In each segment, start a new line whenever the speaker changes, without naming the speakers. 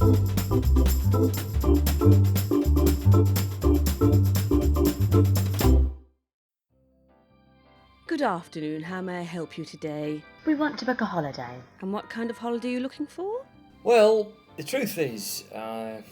Good afternoon, how may I help you today?
We want to book a holiday.
And what kind of holiday are you looking for?
Well, the truth is, our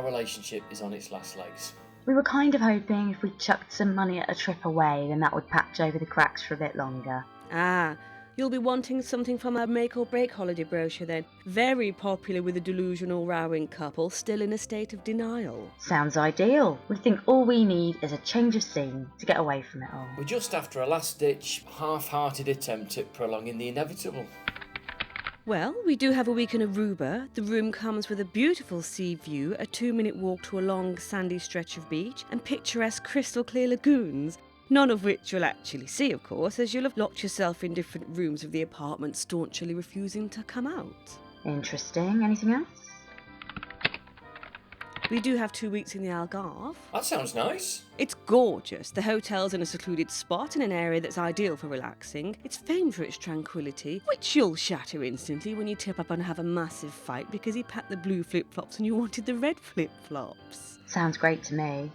relationship is on its last legs.
We were kind of hoping if we chucked some money at a trip away, then that would patch over the cracks for a bit longer.
Ah, you'll be wanting something from our make or break holiday brochure then. Very popular with the delusional rowing couple still in a state of denial.
Sounds ideal. We think all we need is a change of scene to get away from it all.
We're just after a last-ditch, half-hearted attempt at prolonging the inevitable.
Well, we do have a week in Aruba. The room comes with a beautiful sea view, a 2-minute walk to a long sandy stretch of beach, and picturesque crystal clear lagoons. None of which you'll actually see, of course, as you'll have locked yourself in different rooms of the apartment, staunchly refusing to come out.
Interesting. Anything else?
We do have 2 weeks in the Algarve.
That sounds nice.
It's gorgeous. The hotel's in a secluded spot in an area that's ideal for relaxing. It's famed for its tranquility, which you'll shatter instantly when you tip up and have a massive fight because he packed the blue flip-flops and you wanted the red flip-flops.
Sounds great to me.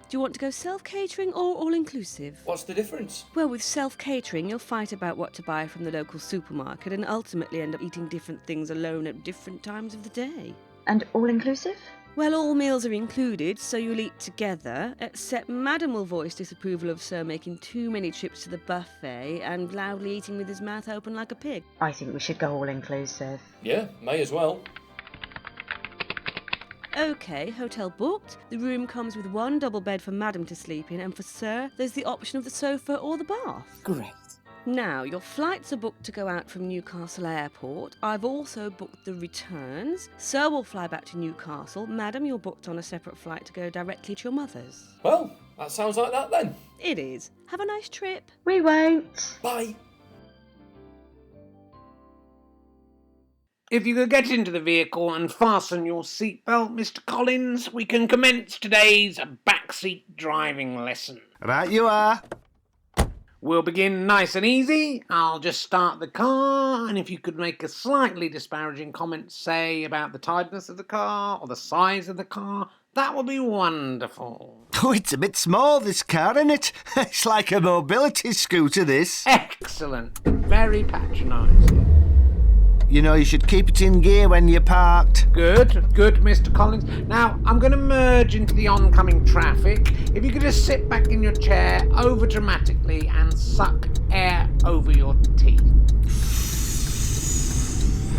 Do you want to go self-catering or all-inclusive?
What's the difference?
Well, with self-catering, you'll fight about what to buy from the local supermarket and ultimately end up eating different things alone at different times of the day.
And all-inclusive?
Well, all meals are included, so you'll eat together, except Madam will voice disapproval of Sir making too many trips to the buffet and loudly eating with his mouth open like a pig.
I think we should go all-inclusive.
Yeah, may as well.
OK, hotel booked. The room comes with one double bed for Madam to sleep in, and for Sir, there's the option of the sofa or the bath.
Great.
Now, your flights are booked to go out from Newcastle Airport. I've also booked the returns. Sir will fly back to Newcastle. Madam, you're booked on a separate flight to go directly to your mother's.
Well, that sounds like that then.
It is. Have a nice trip.
We won't.
Bye.
If you could get into the vehicle and fasten your seatbelt, Mr. Collins, we can commence today's backseat driving lesson.
Right you are.
We'll begin nice and easy. I'll just start the car, and if you could make a slightly disparaging comment, say, about the tidiness of the car or the size of the car, that would be wonderful.
Oh, it's a bit small, this car, isn't it? It's like a mobility scooter, this.
Excellent. Very patronising.
You know, you should keep it in gear when you're parked.
Good, Mr. Collins. Now, I'm going to merge into the oncoming traffic. If you could just sit back in your chair over dramatically and suck air over your teeth.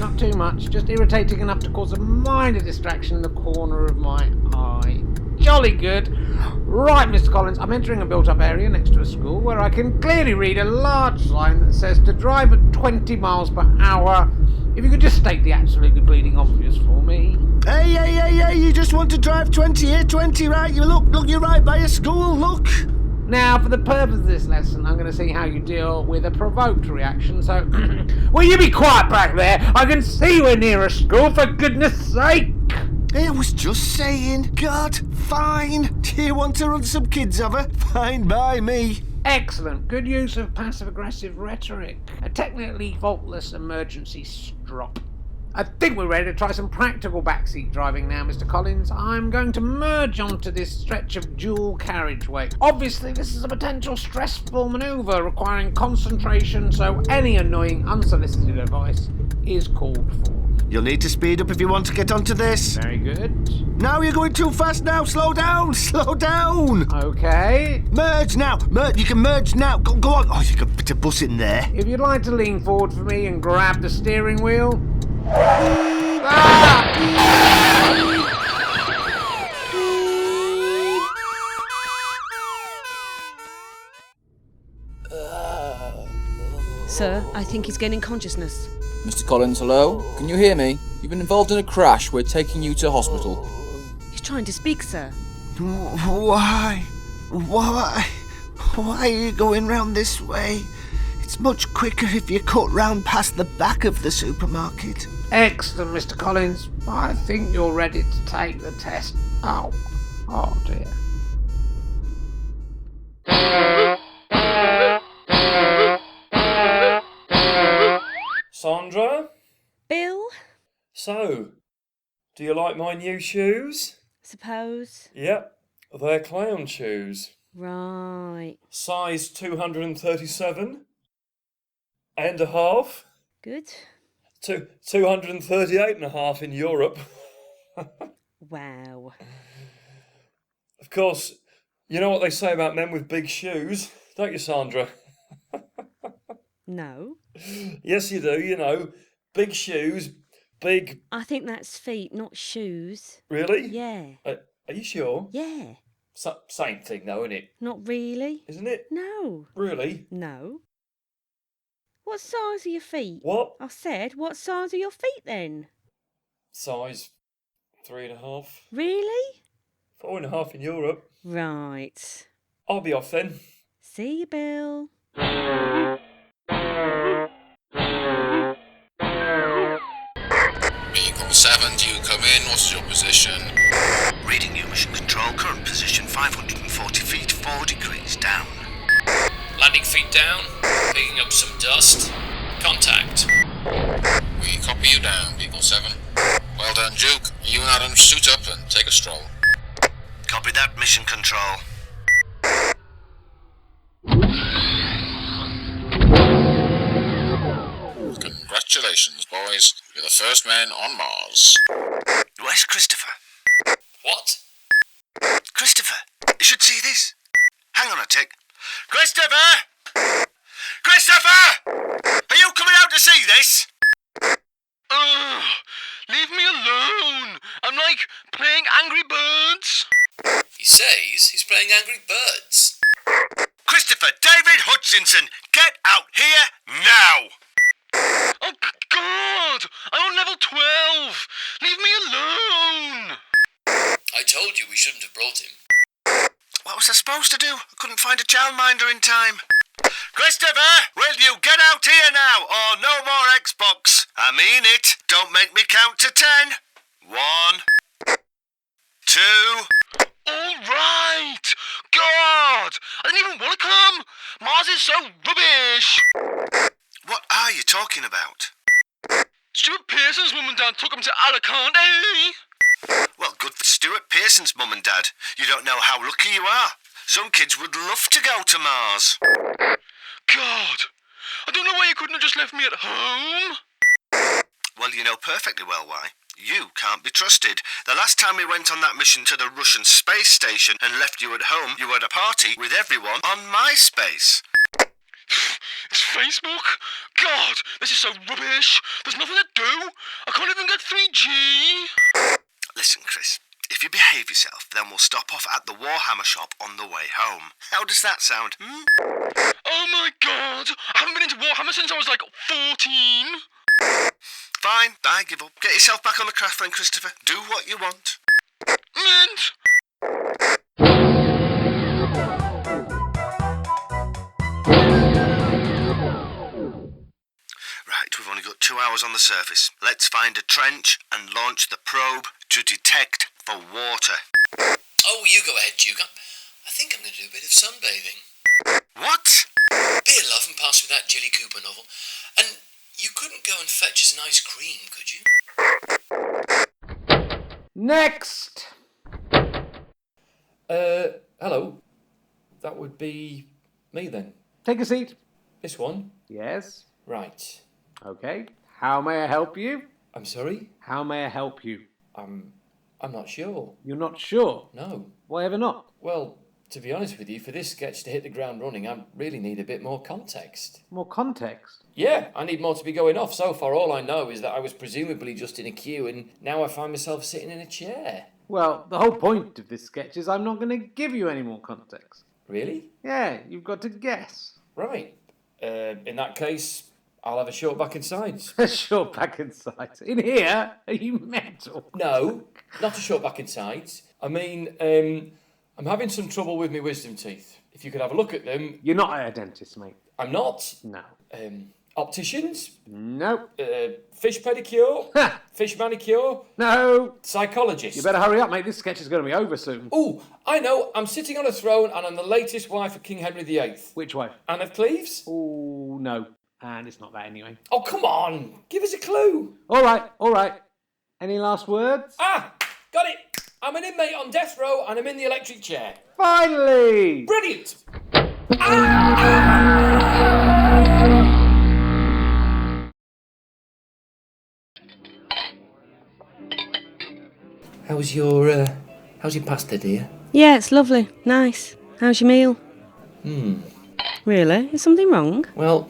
Not too much, just irritating enough to cause a minor distraction in the corner of my eye. Jolly good. Right, Mr. Collins, I'm entering a built-up area next to a school where I can clearly read a large sign that says to drive at 20 miles per hour. If you could just state the absolutely bleeding obvious for me.
Hey, you just want to drive 20 here, 20 right. You look, you're right by a school, look.
Now, for the purpose of this lesson, I'm going to see how you deal with a provoked reaction, so... Will you be quiet back there? I can see we're near a school, for goodness sake!
I was just saying. God, fine. Do you want to run some kids over? Fine by me.
Excellent. Good use of passive-aggressive rhetoric. A technically faultless emergency strop. I think we're ready to try some practical backseat driving now, Mr. Collins. I'm going to merge onto this stretch of dual carriageway. Obviously, this is a potential stressful manoeuvre requiring concentration, so any annoying, unsolicited advice is called for.
You'll need to speed up if you want to get onto this.
Very good.
Now you're going too fast now. Slow down.
Okay.
Merge now. You can merge now. Go on. Oh, you can put a bus in there.
If you'd like to lean forward for me and grab the steering wheel.
Sir, I think he's gaining consciousness.
Mr. Collins, hello? Can you hear me? You've been involved in a crash. We're taking you to hospital.
He's trying to speak, sir.
Why? Why are you going round this way? It's much quicker if you cut round past the back of the supermarket.
Excellent, Mr. Collins. I think you're ready to take the test. Oh dear.
Sandra?
Bill?
So, Do you like my new shoes?
Suppose.
Yep, they're clown shoes.
Right.
Size 237 and a half.
Good.
238 and a half in Europe.
Wow.
Of course, you know what they say about men with big shoes, don't you, Sandra?
No.
Yes, you do, you know. Big shoes, big...
I think that's feet, not shoes.
Really?
Yeah.
Are you sure?
Yeah.
Same thing though, isn't it?
Not really.
Isn't it?
No.
Really?
No. What size are your feet?
What?
I said, what size are your feet then?
Size 3.5.
Really?
4.5 in Europe.
Right.
I'll be off then.
See you, Bill.
Vehicle 7, do you come in? What's your position?
Reading you, mission control. Current position 540 feet, 4 degrees down.
Landing feet down, picking up some dust. Contact.
We copy you down, Vehicle 7. Well done, Duke. You and Adam suit up and take a stroll.
Copy that, mission control.
Congratulations, boys. You're the first men on Mars.
Where's Christopher?
What?
Christopher, you should see this. Hang on a tick. Christopher! Christopher! Are you coming out to see this?
Leave me alone. I'm like playing Angry Birds.
He says he's playing Angry Birds.
Christopher David Hutchinson, get out here now!
Oh, God! I'm on level 12. Leave me alone.
I told you we shouldn't have brought him.
What was I supposed to do? I couldn't find a childminder in time. Christopher, will you get out here now, or no more Xbox? I mean it. Don't make me count to 10. 1, 2...
All right. God! I didn't even want to come. Mars is so rubbish.
What are you talking about?
Stuart Pearson's mum and dad took him to Alicante.
Well, good for Stuart Pearson's mum and dad. You don't know how lucky you are. Some kids would love to go to Mars.
God! I don't know why you couldn't have just left me at home.
Well, you know perfectly well why. You can't be trusted. The last time we went on that mission to the Russian space station and left you at home, you had a party with everyone on MySpace.
It's Facebook? God, this is so rubbish. There's nothing to do. I can't even get 3G.
Listen, Chris, if you behave yourself, then we'll stop off at the Warhammer shop on the way home. How does that sound,
Oh my God, I haven't been into Warhammer since I was like 14.
Fine, I give up. Get yourself back on the craft then, Christopher. Do what you want.
Mint.
Right, we've only got 2 hours on the surface. Let's find a trench and launch the probe to detect for water.
Oh, you go ahead, Duke. I think I'm going to do a bit of sunbathing.
What?
Be a love and pass me that Jilly Cooper novel. And you couldn't go and fetch us an ice cream, could you?
Next!
Hello. That would be me then.
Take a seat.
This one?
Yes.
Right.
Okay. How may I help you?
I'm sorry?
How may I help you?
I'm not sure.
You're not sure?
No.
Why ever not?
Well, to be honest with you, for this sketch to hit the ground running, I really need a bit more context.
More context?
Yeah, I need more to be going off. So far, all I know is that I was presumably just in a queue, and now I find myself sitting in a chair.
Well, the whole point of this sketch is I'm not going to give you any more context.
Really?
Yeah, you've got to guess.
Right. In that case, I'll have a short back and sides.
A short back and sides. In here? Are you mental?
No, not a short back and sides. I mean, I'm having some trouble with my wisdom teeth. If you could have a look at them.
You're not a dentist, mate.
I'm not.
No.
Opticians?
Nope.
Fish pedicure? Fish manicure?
No.
Psychologist?
You better hurry up, mate. This sketch is going to be over soon.
Ooh, I know. I'm sitting on a throne and I'm the latest wife of King Henry VIII.
Which way?
Anne of Cleves?
Oh, no. And it's not that anyway.
Oh, come on. Give us a clue.
All right. Any last words?
Ah, got it. I'm an inmate on death row and I'm in the electric chair.
Finally!
Brilliant. How's your pasta, dear?
Yeah, it's lovely. Nice. How's your meal?
Hmm.
Really? Is something wrong?
Well,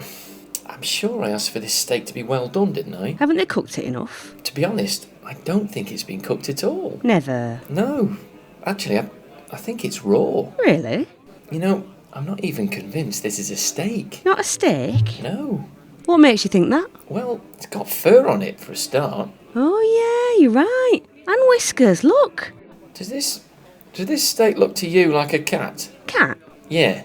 I'm sure I asked for this steak to be well done, didn't I?
Haven't they cooked it enough?
To be honest, I don't think it's been cooked at all.
Never.
No. Actually, I think it's raw.
Really?
You know, I'm not even convinced this is a steak.
Not a steak?
No.
What makes you think that?
Well, it's got fur on it for a start.
Oh yeah, you're right. And whiskers, look.
Does this steak look to you like a cat?
Cat?
Yeah.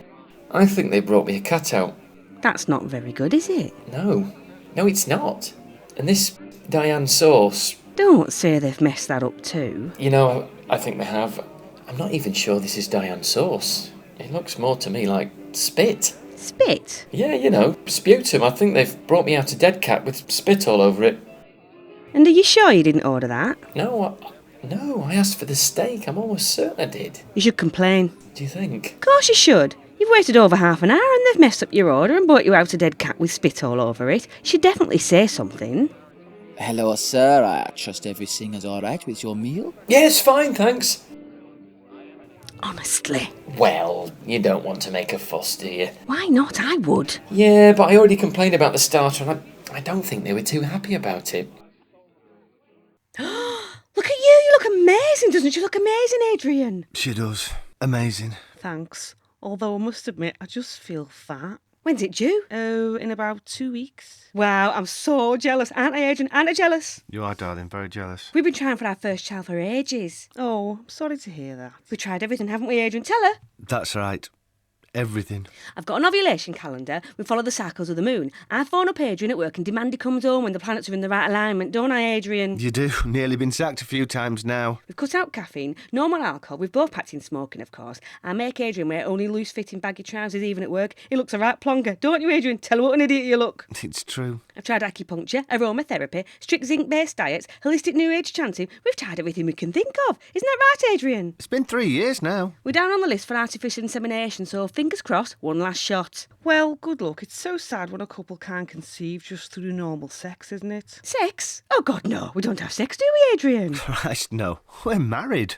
I think they brought me a cat out.
That's not very good, is it?
No, it's not. And this Diane sauce,
Don't say they've messed that up too.
you know, I think they have. I'm not even sure this is Diane sauce. It looks more to me like spit.
Spit?
Yeah, you know, sputum. I think they've brought me out a dead cat with spit all over it.
And are you sure you didn't order that?
No, I asked for the steak. I'm almost certain I did.
You should complain.
Do you think?
Of course you should. You've waited over half an hour and they've messed up your order and brought you out a dead cat with spit all over it. You should definitely say something.
Hello, sir. I trust everything is alright with your meal?
Yes, fine, thanks.
Honestly.
Well, you don't want to make a fuss, do you?
Why not? I would.
Yeah, but I already complained about the starter and I don't think they were too happy about it.
Look at you. You look amazing. Doesn't she look amazing, Adrian?
She does. Amazing.
Thanks. Although I must admit, I just feel fat. When's it due? Oh, in about 2 weeks. Wow, I'm so jealous. Aren't I, Adrian? Aren't I jealous?
You are, darling. Very jealous.
We've been trying for our first child for ages. Oh, I'm sorry to hear that. We tried everything, haven't we, Adrian? Tell her.
That's right. Everything.
I've got an ovulation calendar. We follow the cycles of the moon. I phone up Adrian at work and demand he comes home when the planets are in the right alignment, don't I, Adrian?
You do. Nearly been sacked a few times now.
We've cut out caffeine, no more alcohol. We've both packed in smoking, of course. I make Adrian wear only loose-fitting baggy trousers even at work. He looks a right plonker, don't you, Adrian? Tell her what an idiot you look.
It's true.
I've tried acupuncture, aromatherapy, strict zinc-based diets, holistic new age chanting. We've tried everything we can think of. Isn't that right, Adrian?
It's been 3 years now.
We're down on the list for artificial insemination, so fingers crossed, one last shot.
Well, good luck. It's so sad when a couple can't conceive just through normal sex, isn't it?
Sex? Oh, God, no. We don't have sex, do we, Adrian?
Christ, no. We're married.